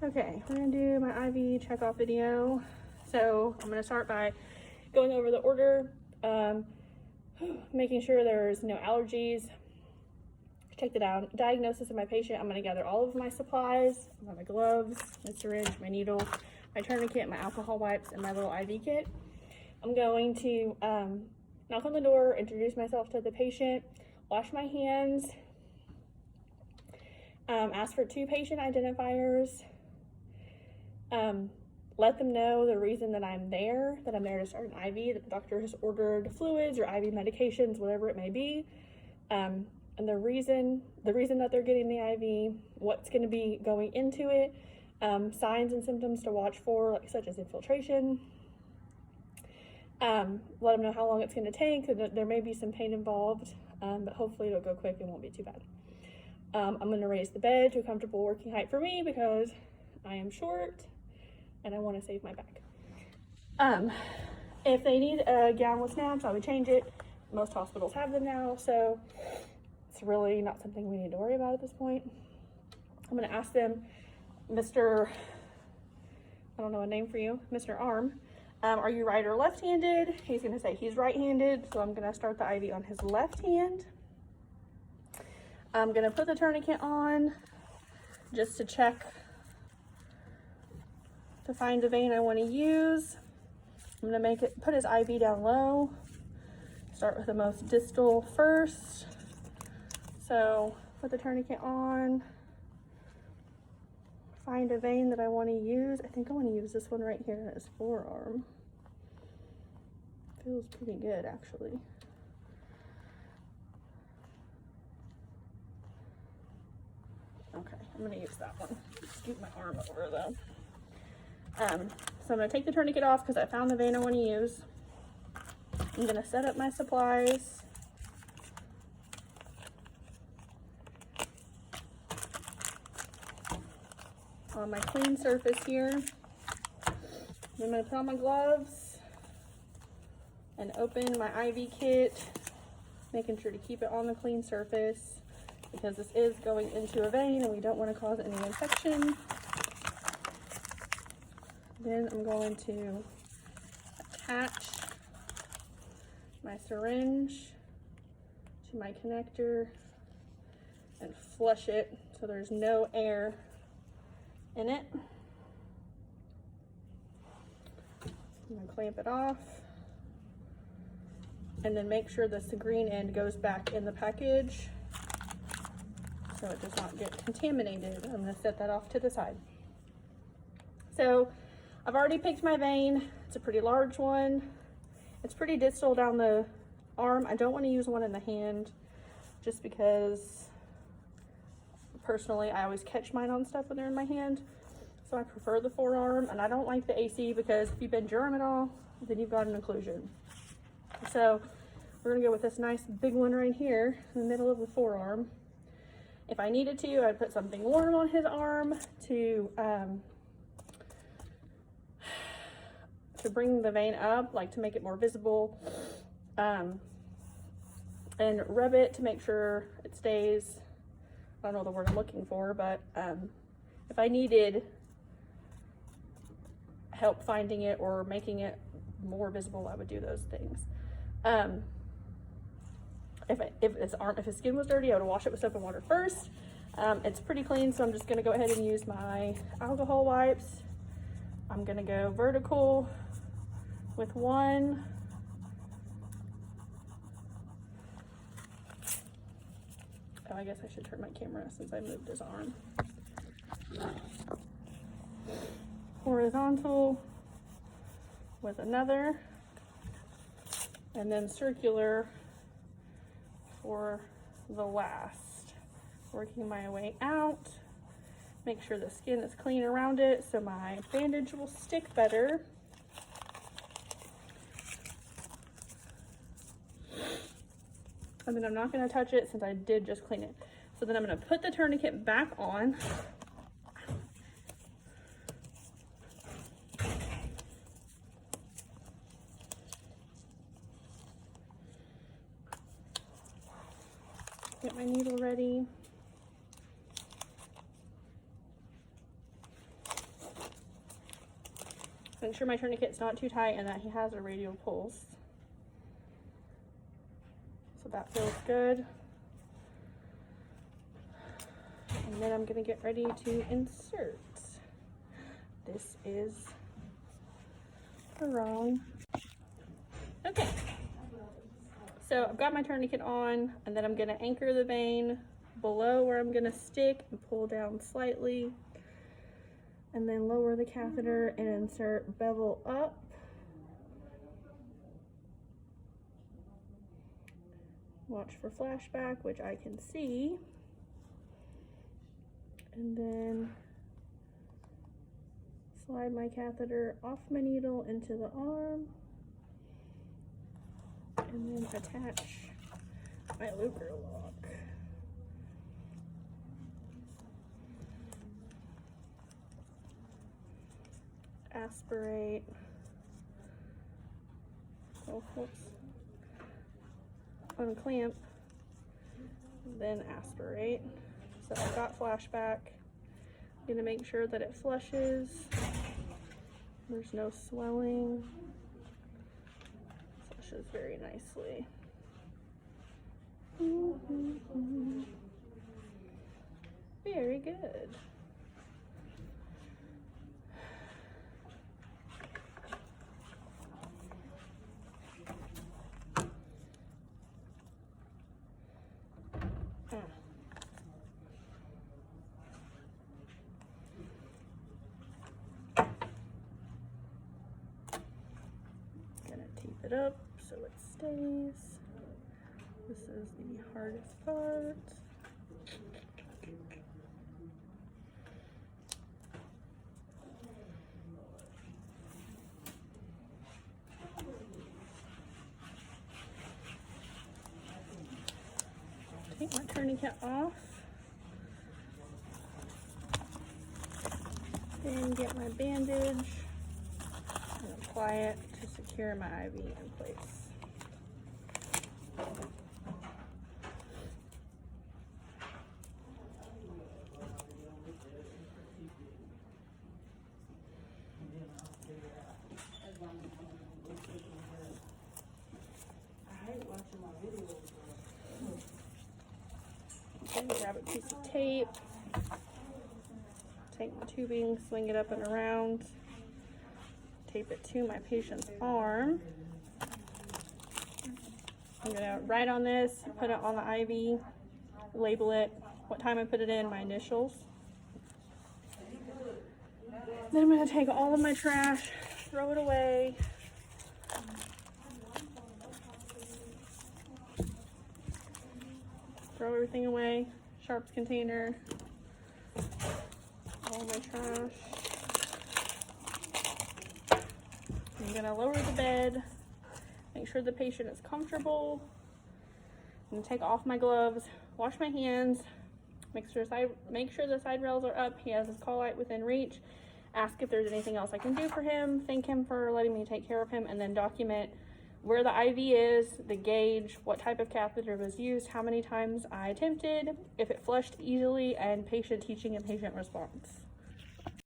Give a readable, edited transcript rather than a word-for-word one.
Okay, we're gonna do my IV checkoff video. So I'm gonna start by going over the order, making sure there's no allergies, check the diagnosis of my patient. I'm gonna gather all of my supplies, my gloves, my syringe, my needle, my tourniquet, my alcohol wipes, and my little IV kit. I'm going to knock on the door, introduce myself to the patient, wash my hands, ask for 2 patient identifiers, let them know the reason that I'm there to start an IV, that the doctor has ordered fluids or IV medications, whatever it may be, and the reason that they're getting the IV, what's going to be going into it, signs and symptoms to watch for, such as infiltration. Let them know how long it's going to take. There may be some pain involved, but hopefully it'll go quick and won't be too bad. I'm going to raise the bed to a comfortable working height for me because I am short and I want to save my back. If they need a gown with snaps, I would change it. Most hospitals have them now, so it's really not something we need to worry about at this point. I'm going to ask them, Mr. I don't know a name for you, Mr. Arm, are you right or left-handed? He's going to say he's right-handed, so I'm going to start the IV on his left hand. I'm going to put the tourniquet on just to check to find the vein I want to use. I'm going to put his IV down low. Start with the most distal first. So put the tourniquet on. Find a vein that I want to use. I think I want to use this one right here in his forearm. Feels pretty good, actually. Okay, I'm going to use that one. Scoot my arm over though. So I'm going to take the tourniquet off because I found the vein I want to use. I'm going to set up my supplies. On my clean surface here. I'm going to put on my gloves and open my IV kit, making sure to keep it on the clean surface because this is going into a vein and we don't want to cause any infection. Then I'm going to attach my syringe to my connector and flush it so there's no air in it. I'm going to clamp it off and then make sure the green end goes back in the package so it does not get contaminated. I'm going to set that off to the side. So I've already picked my vein. It's a pretty large one. It's pretty distal down the arm. I don't want to use one in the hand just because personally I always catch mine on stuff when they're in my hand. So I prefer the forearm, and I don't like the AC because if you bend your arm at all, then you've got an occlusion. So we're gonna go with this nice big one right here in the middle of the forearm. If I needed to, I'd put something warm on his arm to bring the vein up, like to make it more visible, and rub it to make sure it stays, I don't know the word I'm looking for, but if I needed help finding it or making it more visible, I would do those things. If his skin was dirty, I would wash it with soap and water first. It's pretty clean, so I'm just gonna go ahead and use my alcohol wipes. I'm gonna go vertical with one. Oh, I guess I should turn my camera since I moved his arm. Horizontal with another, and then circular for the last. Working my way out. Make sure the skin is clean around it so my bandage will stick better. And then I'm not going to touch it since I did just clean it. So then I'm going to put the tourniquet back on. Get my needle ready. Make sure my tourniquet's not too tight and that he has a radial pulse. So that feels good. And then I'm gonna get ready to insert. This is wrong. Okay. So I've got my tourniquet on, and then I'm gonna anchor the vein below where I'm gonna stick and pull down slightly, and then lower the catheter and insert bevel up. Watch for flashback, which I can see. And then slide my catheter off my needle into the arm, and then attach my Luger lock. Aspirate. Oh, whoops. Unclamp, then aspirate. So I've got flashback. I'm gonna make sure that it flushes. There's no swelling. Flushes very nicely. Very good. It up so it stays. This is the hardest part. Take my tourniquet off. Then get my bandage and apply it to secure my IV in place. Okay, grab a piece of tape, take my tubing, swing it up and around, tape it to my patient's arm. I'm gonna write on this, put it on the IV, label it, what time I put it in, my initials. Then I'm gonna take all of my trash, throw it away. Throw everything away, sharps container, all my trash. I'm gonna lower the bed, make sure the patient is comfortable. I'm gonna take off my gloves, wash my hands, make sure the side rails are up. He has his call light within reach. Ask if there's anything else I can do for him, thank him for letting me take care of him, and then document where the IV is, the gauge, what type of catheter was used, how many times I attempted, if it flushed easily, and patient teaching and patient response.